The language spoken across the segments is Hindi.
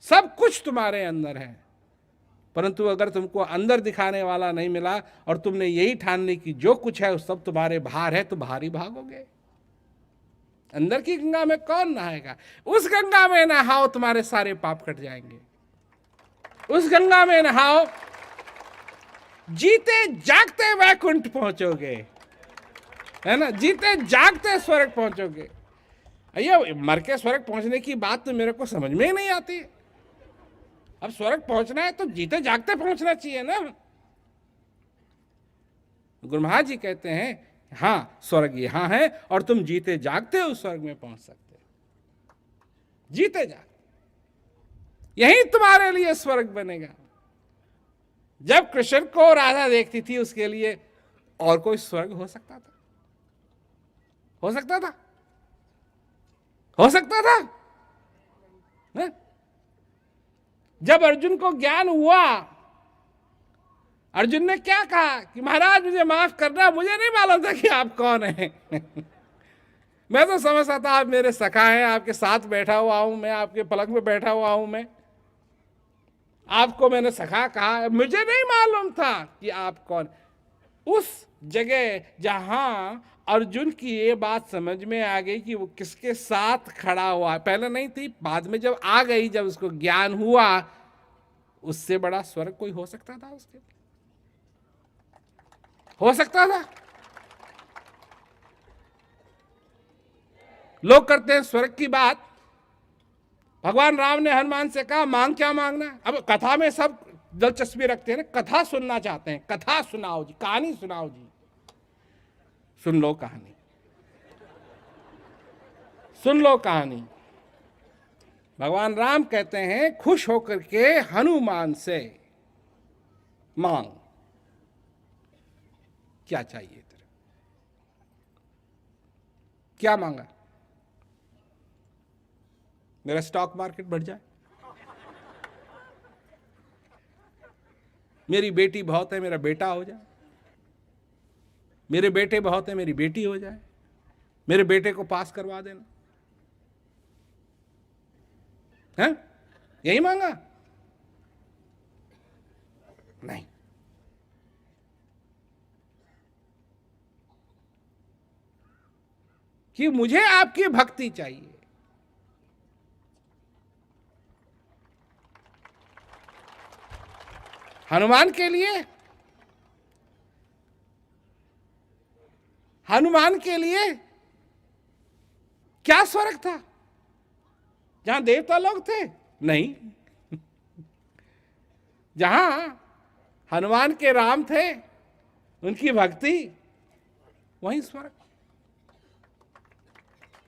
सब कुछ तुम्हारे अंदर है, परंतु अगर तुमको अंदर दिखाने वाला नहीं मिला और तुमने यही ठान ली कि जो कुछ है उस सब तुम्हारे बाहर है, तो बाहर ही भागोगे। अंदर की गंगा में कौन नहाएगा? उस गंगा में नहाओ, तुम्हारे सारे पाप कट जाएंगे। उस गंगा में नहाओ, जीते जागते वैकुंठ पहुंचोगे, है ना, जीते जागते स्वर्ग पहुंचोगे। अये मर के स्वर्ग पहुंचने की बात तो मेरे को समझ में ही नहीं आती। अब स्वर्ग पहुंचना है तो जीते जागते पहुंचना चाहिए ना। गुरु महाराज जी कहते हैं हाँ, स्वर्ग यहां है और तुम जीते जागते उस स्वर्ग में पहुंच सकते हो। जीते जागते यही तुम्हारे लिए स्वर्ग बनेगा। जब कृष्ण को राधा देखती थी, उसके लिए और कोई स्वर्ग हो सकता था? हो सकता था? हो सकता था? है? जब अर्जुन को ज्ञान हुआ, अर्जुन ने क्या कहा कि महाराज मुझे माफ करना, मुझे नहीं मालूम था कि आप कौन हैं। मैं तो समझता था आप मेरे सखा हैं, आपके साथ बैठा हुआ हूं मैं, आपके पलंग पे बैठा हुआ हूं मैं, आपको मैंने सखा कहा, मुझे नहीं मालूम था कि आप कौन। उस जगह जहां अर्जुन की ये बात समझ में आ गई कि वो किसके साथ खड़ा हुआ, पहले नहीं थी, बाद में जब आ गई, जब उसको ज्ञान हुआ, उससे बड़ा स्वर्ग कोई हो सकता था उसके? हो सकता था? लोग करते हैं स्वर्ग की बात। भगवान राम ने हनुमान से कहा मांग क्या मांगना। अब कथा में सब दिलचस्पी रखते हैं ना, कथा सुनना चाहते हैं, कथा सुनाओ जी, कहानी सुनाओ जी। सुन लो कहानी, सुन लो कहानी। भगवान राम कहते हैं खुश होकर के हनुमान से मांग, क्या चाहिए तेरे? क्या मांगा? मेरा स्टॉक मार्केट बढ़ जाए, मेरी बेटी बहुत है, मेरा बेटा हो जाए, मेरे बेटे बहुत है, मेरी बेटी हो जाए, मेरे बेटे को पास करवा देना, है? यही मांगा? नहीं। कि मुझे आपकी भक्ति चाहिए। हनुमान के लिए, हनुमान के लिए क्या स्वर्ग था? जहां देवता लोग थे? नहीं। जहां हनुमान के राम थे, उनकी भक्ति, वहीं स्वर्ग,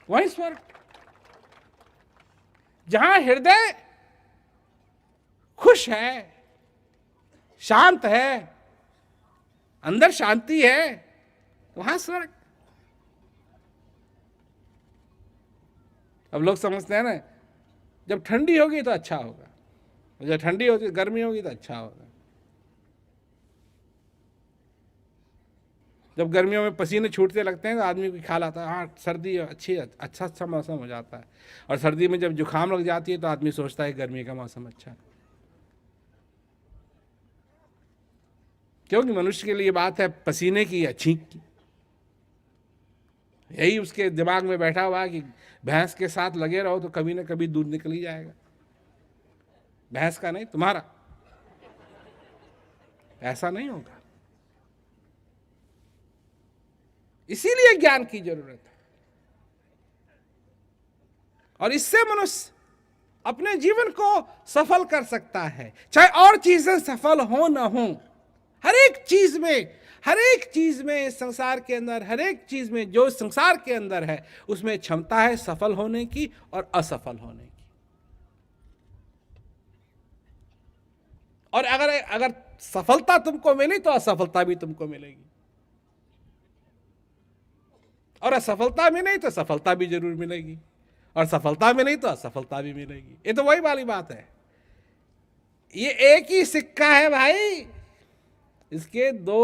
वहीं स्वर्ग। जहां हृदय खुश है, शांत है, अंदर शांति है, वहां स्वर्ग। अब लोग समझते हैं ना, जब ठंडी होगी तो अच्छा होगा, जब ठंडी होगी, गर्मी होगी तो अच्छा होगा। जब गर्मियों में पसीने छूटते लगते हैं तो आदमी को ख्याल आता है हाँ सर्दी अच्छी, अच्छा मौसम हो जाता है। और सर्दी में जब जुकाम लग जाती है तो आदमी सोचता है गर्मी का मौसम अच्छा है। क्योंकि मनुष्य के लिए बात है पसीने की या छींक की। यही उसके दिमाग में बैठा हुआ है कि भैंस के साथ लगे रहो तो कभी ना कभी दूध निकल ही जाएगा। भैंस का नहीं, तुम्हारा। ऐसा नहीं होगा। इसीलिए ज्ञान की जरूरत है। और इससे मनुष्य अपने जीवन को सफल कर सकता है, चाहे और चीजें सफल हो न हो। हर एक चीज में, हर एक चीज में, संसार के अंदर हर एक चीज में जो संसार के अंदर है उसमें क्षमता है सफल होने की और असफल होने की। और अगर सफलता तुमको मिली तो असफलता भी तुमको मिलेगी, और असफलता में नहीं तो सफलता भी जरूर मिलेगी, और सफलता में नहीं तो असफलता भी मिलेगी। ये तो वही वाली बात है। ये एक ही सिक्का है भाई, इसके दो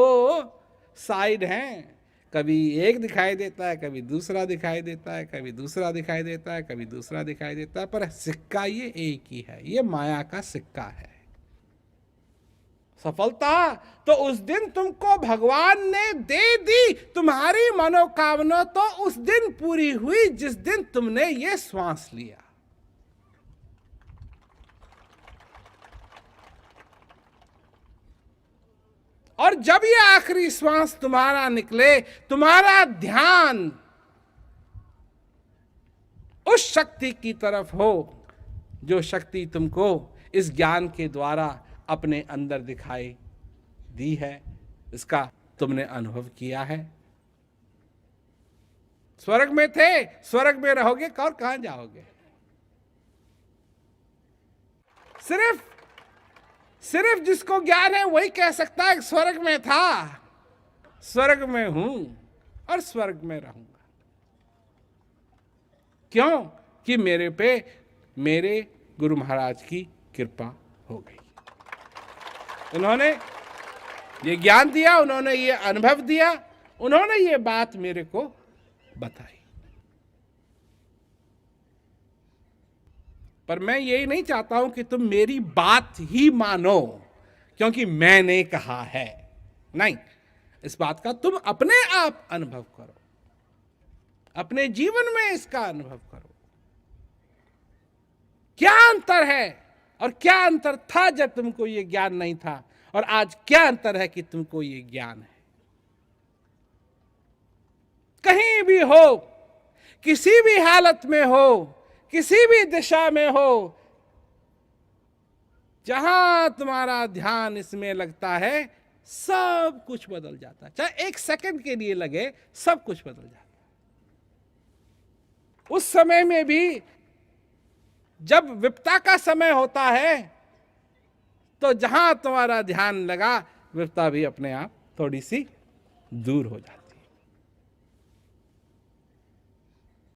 साइड हैं। कभी एक दिखाई देता है, कभी दूसरा दिखाई देता है, कभी दूसरा दिखाई देता है, कभी दूसरा दिखाई देता है, पर सिक्का ये एक ही है। ये माया का सिक्का है। सफलता तो उस दिन तुमको भगवान ने दे दी, तुम्हारी मनोकामना तो उस दिन पूरी हुई जिस दिन तुमने ये श्वास लिया। और जब ये आखिरी श्वास तुम्हारा निकले, तुम्हारा ध्यान उस शक्ति की तरफ हो जो शक्ति तुमको इस ज्ञान के द्वारा अपने अंदर दिखाई दी है, इसका तुमने अनुभव किया है। स्वर्ग में थे, स्वर्ग में रहोगे, और कहां जाओगे? सिर्फ जिसको ज्ञान है वही कह सकता है स्वर्ग में था, स्वर्ग में हूं और स्वर्ग में रहूंगा। क्यों? कि मेरे पे मेरे गुरु महाराज की कृपा हो गई। उन्होंने ये ज्ञान दिया, उन्होंने ये अनुभव दिया, उन्होंने ये बात मेरे को बताई। पर मैं यही नहीं चाहता हूं कि तुम मेरी बात ही मानो क्योंकि मैंने कहा है। नहीं, इस बात का तुम अपने आप अनुभव करो, अपने जीवन में इसका अनुभव करो। क्या अंतर है और क्या अंतर था जब तुमको ये ज्ञान नहीं था, और आज क्या अंतर है कि तुमको ये ज्ञान है। कहीं भी हो, किसी भी हालत में हो, किसी भी दिशा में हो, जहां तुम्हारा ध्यान इसमें लगता है सब कुछ बदल जाता है। चाहे एक सेकंड के लिए लगे, सब कुछ बदल जाता है। उस समय में भी जब विपत्ता का समय होता है तो जहां तुम्हारा ध्यान लगा, विपत्ता भी अपने आप थोड़ी सी दूर हो जाती है।